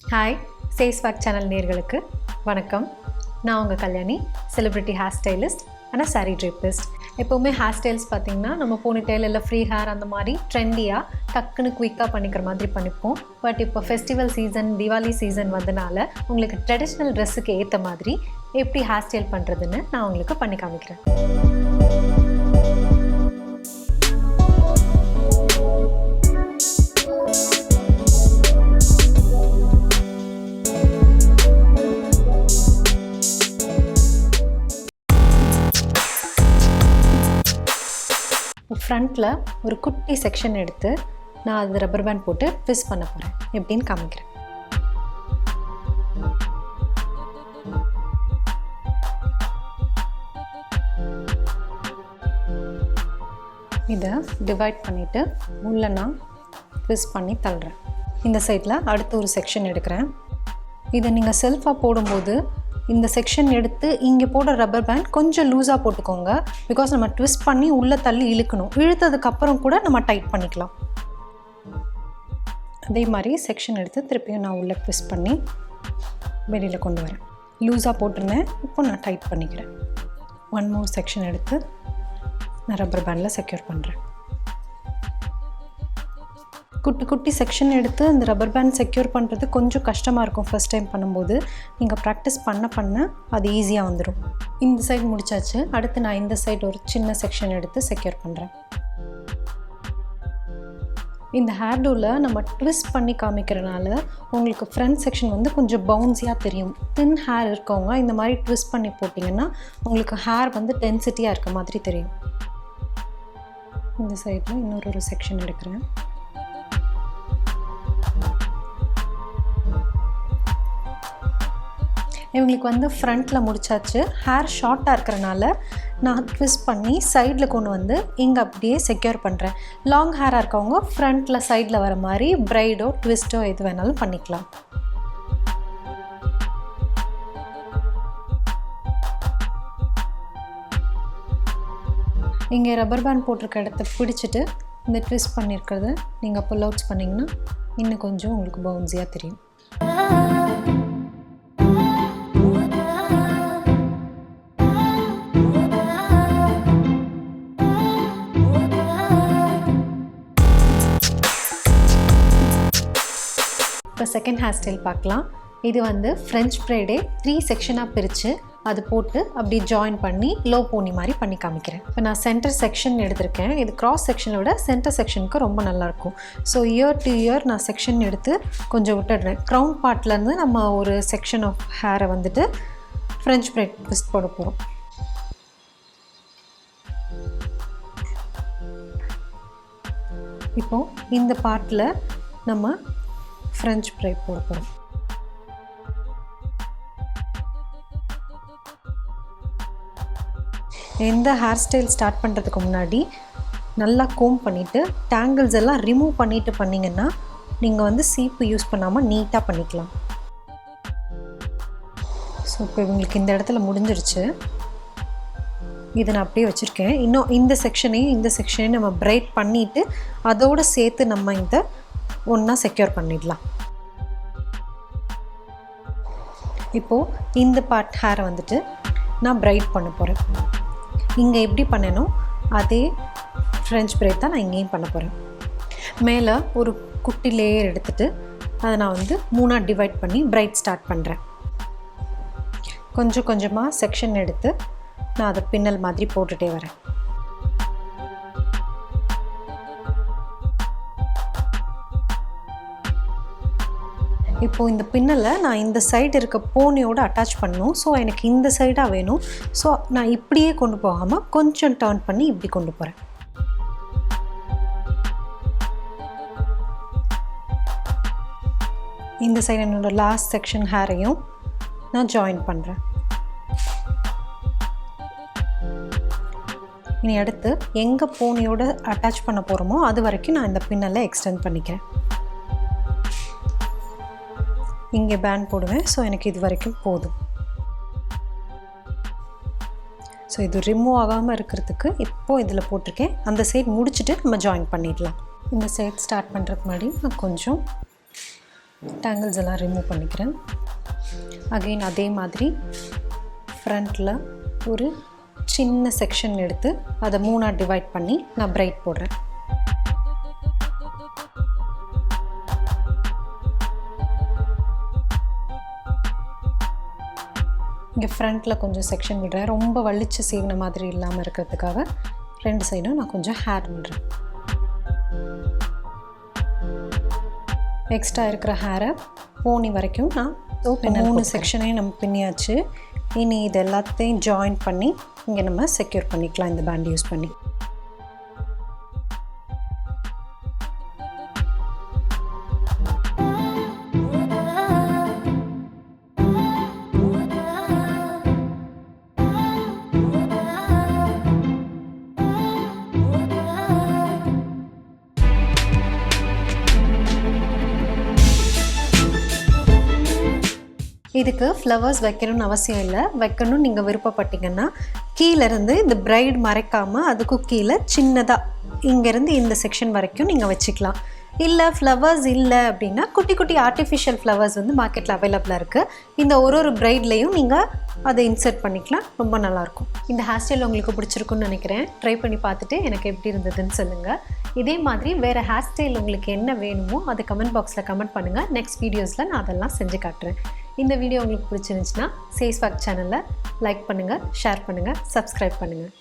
Hi சேஸ்வாக் channel நேர்களுக்கு வணக்கம். நான் உங்கள் கல்யாணி, செலிப்ரிட்டி ஹேர் ஸ்டைலிஸ்ட் ஆனால் சாரீ ட்ரிப்பிஸ்ட். எப்போவுமே ஹேர் ஸ்டைல்ஸ் பார்த்திங்கன்னா நம்ம போனிடெயில் இல்லை ஃப்ரீ ஹேர் அந்த மாதிரி ட்ரெண்டியாக டக்குன்னு குயிக்காக பண்ணிக்கிற மாதிரி பண்ணிப்போம். பட் இப்போ ஃபெஸ்டிவல் சீசன், திவாலி சீசன் வந்தனால உங்களுக்கு ட்ரெடிஷ்னல் ட்ரெஸ்ஸுக்கு ஏற்ற மாதிரி எப்படி ஹேர் ஸ்டைல் பண்ணுறதுன்னு நான் உங்களுக்கு பண்ணி காமிக்கிறேன். ஃப்ரண்ட்டில் ஒரு குட்டி செக்ஷன் எடுத்து நான் அது ரப்பர் பேண்ட் போட்டு ட்விஸ்ட் பண்ண போகிறேன். எப்படின்னு காமிக்கிறேன். இதை டிவைட் பண்ணிவிட்டு உள்ளே நான் ட்விஸ்ட் பண்ணி தள்ளுறேன். இந்த சைடில் அடுத்த ஒரு செக்ஷன் எடுக்கிறேன். இதை நீங்கள் செல்ஃபாக போடும்போது இந்த செக்ஷன் எடுத்து இங்கே போடுற ரப்பர் பேண்ட் கொஞ்சம் லூஸாக போட்டுக்கோங்க. பிகாஸ் நம்ம ட்விஸ்ட் பண்ணி உள்ளே தள்ளி இழுக்கணும். இழுத்ததுக்கப்புறம் கூட நம்ம டைட் பண்ணிக்கலாம். அதே மாதிரி செக்ஷன் எடுத்து திருப்பியும் நான் உள்ளே ட்விஸ்ட் பண்ணி வெளியில் கொண்டு வரேன். லூஸாக போட்டிருந்தேன், இப்போ நான் டைட் பண்ணிக்கிறேன். ஒன் மோர் செக்ஷன் எடுத்து நான் ரப்பர் பேண்டில் செக்யூர் பண்ணுறேன். குட்டி குட்டி செக்ஷன் எடுத்து அந்த ரப்பர் பேண்ட் செக்யூர் பண்ணுறது கொஞ்சம் கஷ்டமாக இருக்கும் ஃபர்ஸ்ட் டைம் பண்ணும்போது. நீங்கள் ப்ராக்டிஸ் பண்ண அது ஈஸியாக வந்துடும். இந்த சைடு முடிச்சாச்சு. அடுத்து நான் இந்த சைடு ஒரு சின்ன செக்ஷன் எடுத்து செக்யூர் பண்ணுறேன். இந்த ஹேர் டூவில் நம்ம ட்விஸ்ட் பண்ணி காமிக்கிறனால உங்களுக்கு ஃப்ரண்ட் செக்ஷன் வந்து கொஞ்சம் பவுன்ஸியாக தெரியும். தின் ஹேர் இருக்கவங்க இந்த மாதிரி ட்விஸ்ட் பண்ணி போட்டிங்கன்னா உங்களுக்கு ஹேர் வந்து டென்சிட்டியாக இருக்க மாதிரி தெரியும். இந்த சைடில் இன்னொரு செக்ஷன் எடுக்கிறேன். இவங்களுக்கு வந்து ஃப்ரண்ட்டில் முடிச்சாச்சு. ஹேர் ஷார்ட்டாக இருக்கிறனால நான் ட்விஸ்ட் பண்ணி சைடில் கொண்டு வந்து இங்கே அப்படியே செக்யூர் பண்ணுறேன். லாங் ஹேராக இருக்கவங்க ஃப்ரண்ட்டில் சைடில் வர மாதிரி ப்ரைடோ ட்விஸ்ட்டோ எது வேணாலும் பண்ணிக்கலாம். இங்கே ரப்பர் பேண்ட் போட்டிருக்க இடத்த பிடிச்சிட்டு இந்த ட்விஸ்ட் பண்ணியிருக்கிறத நீங்கள் புல் அவுட்ஸ் பண்ணிங்கன்னா இன்னும் கொஞ்சம் உங்களுக்கு பவுன்ஸியாக தெரியும். இப்போ செகண்ட் ஹேர் ஸ்டைல் பார்க்கலாம். இது வந்து ஃப்ரெஞ்ச் ப்ரைடே 3 செக்ஷனாக பிரித்து அது போட்டு அப்படி ஜாயின் பண்ணி லோ போனி மாதிரி பண்ணி காமிக்கிறேன். இப்போ நான் சென்டர் செக்ஷன் எடுத்திருக்கேன். இது கிராஸ் செக்ஷனை விட சென்டர் செக்ஷனுக்கு ரொம்ப நல்லாயிருக்கும். ஸோ இயர் டு இயர் நான் செக்ஷன் எடுத்து கொஞ்சம் விட்டுடுறேன். க்ரௌன் பார்ட்லேருந்து நம்ம ஒரு செக்ஷன் ஆஃப் ஹேரை வந்துட்டு ஃப்ரெஞ்ச் ப்ரைட் ட்விஸ்ட் போட போகிறோம். இப்போது இந்த பார்ட்டில் நம்ம ஃப்ரெஞ்ச் ப்ரைட் போட போகிறோம். எந்த ஹேர் ஸ்டைல் ஸ்டார்ட் பண்ணுறதுக்கு முன்னாடி நல்லா கோம் பண்ணிவிட்டு டேங்கிள்ஸ் எல்லாம் ரிமூவ் பண்ணிவிட்டு பண்ணிங்கன்னா நீங்கள் வந்து சீப்பு யூஸ் பண்ணாமல் நீட்டாக பண்ணிக்கலாம். ஸோ இப்போ இவங்களுக்கு இந்த இடத்துல முடிஞ்சிருச்சு. இதை நான் அப்படியே வச்சுருக்கேன். இன்னும் இந்த செக்ஷனையும் நம்ம பிரைட் பண்ணிவிட்டு அதோடு சேர்த்து நம்ம இந்த ஒன்றா செக்யூர் பண்ணிடலாம். இப்போது இந்த பார்ட் ஹேரை வந்துட்டு நான் பிரைட் பண்ண போகிறேன். இங்கே எப்படி பண்ணணும் அதே ஃப்ரெஞ்ச் பிரைட் தான் நான் இங்கேயும் பண்ண போகிறேன். மேலே ஒரு குட்டி லேயர் எடுத்துகிட்டு அதை நான் வந்து 3ஆக டிவைட் பண்ணி பிரைட் ஸ்டார்ட் பண்ணுறேன். கொஞ்சம் கொஞ்சமாக செக்ஷன் எடுத்து நான் அதை பின்னல் மாதிரி போட்டுகிட்டே வரேன். இப்போது இந்த பின்னலை நான் இந்த சைடு இருக்க போனியோடு அட்டாச் பண்ணணும். ஸோ எனக்கு இந்த சைடாக வேணும். ஸோ நான் இப்படியே கொண்டு போகாமல் கொஞ்சம் டர்ன் பண்ணி இப்படி கொண்டு போகிறேன். இந்த சைடு என்னோட லாஸ்ட் செக்ஷன் ஹேரையும் நான் ஜாயின் பண்ணுறேன். இனி அடுத்து எங்கே போனியோடு அட்டாச் பண்ண போகிறோமோ அது வரைக்கும் நான் இந்த பின்னலை எக்ஸ்டெண்ட் பண்ணிக்கிறேன். இங்கே பேண்ட் போடுவேன். ஸோ எனக்கு இது வரைக்கும் போதும். ஸோ இது ரிமூவ் ஆகாமல் இருக்கிறதுக்கு இப்போது இதில் போட்டிருக்கேன். அந்த சைட் முடிச்சுட்டு நம்ம ஜாயின் பண்ணிடலாம். இந்த சைட் ஸ்டார்ட் பண்ணுறதுக்கு முன்னாடி நான் கொஞ்சம் டேங்கிள்ஸ் எல்லாம் ரிமூவ் பண்ணிக்கிறேன். அகெயின் அதே மாதிரி ஃப்ரண்ட்டில் ஒரு சின்ன செக்ஷன் எடுத்து அதை 3ஆக டிவைட் பண்ணி நான் பிரைட் போடுறேன். இங்கே ஃப்ரண்ட்டில் கொஞ்சம் செக்ஷன் விடுறேன். ரொம்ப வலிச்சு சீவின மாதிரி இல்லாமல் இருக்கிறதுக்காக 2 சைடும் நான் கொஞ்சம் ஹேர் விடுறேன். எக்ஸ்ட்ரா இருக்கிற ஹேரை போனி வரைக்கும் நான் 3 செக்ஷனையும் நம்ம பின்னியாச்சு. இனி இது எல்லாத்தையும் ஜாயின் பண்ணி இங்கே நம்ம செக்யூர் பண்ணிக்கலாம் இந்த பேண்ட் யூஸ் பண்ணி. இதுக்கு ஃப்ளவர்ஸ் வைக்கணும்னு அவசியம் இல்லை. வைக்கணும்னு நீங்கள் விருப்பப்பட்டீங்கன்னா கீழேருந்து இந்த பிரைட் மறைக்காமல் அதுக்கும் கீழே சின்னதாக இங்கேருந்து இந்த செக்ஷன் வரைக்கும் நீங்கள் வச்சுக்கலாம். இல்லை ஃப்ளவர்ஸ் இல்லை அப்படின்னா குட்டி குட்டி ஆர்டிஃபிஷியல் ஃப்ளவர்ஸ் வந்து மார்க்கெட்டில் அவைலபிளாக இருக்குது. இந்த ஒரு பிரைட்லேயும் நீங்கள் அதை இன்சர்ட் பண்ணிக்கலாம். ரொம்ப நல்லாயிருக்கும். இந்த ஹேர் ஸ்டைல் உங்களுக்கு பிடிச்சிருக்குன்னு நினைக்கிறேன். ட்ரை பண்ணி பார்த்துட்டு எனக்கு எப்படி இருந்ததுன்னு சொல்லுங்கள். இதே மாதிரி வேறு ஹேர் ஸ்டைல் உங்களுக்கு என்ன வேணுமோ அதை கமெண்ட் பாக்ஸில் கமெண்ட் பண்ணுங்கள். நெக்ஸ்ட் வீடியோஸில் நான் அதெல்லாம் செஞ்சு காட்டுறேன். இந்த வீடியோ உங்களுக்கு பிடிச்சிருந்துச்சுன்னா சேஸ்வாக் சேனலை லைக் பண்ணுங்கள், ஷேர் பண்ணுங்கள், சப்ஸ்கிரைப் பண்ணுங்கள்.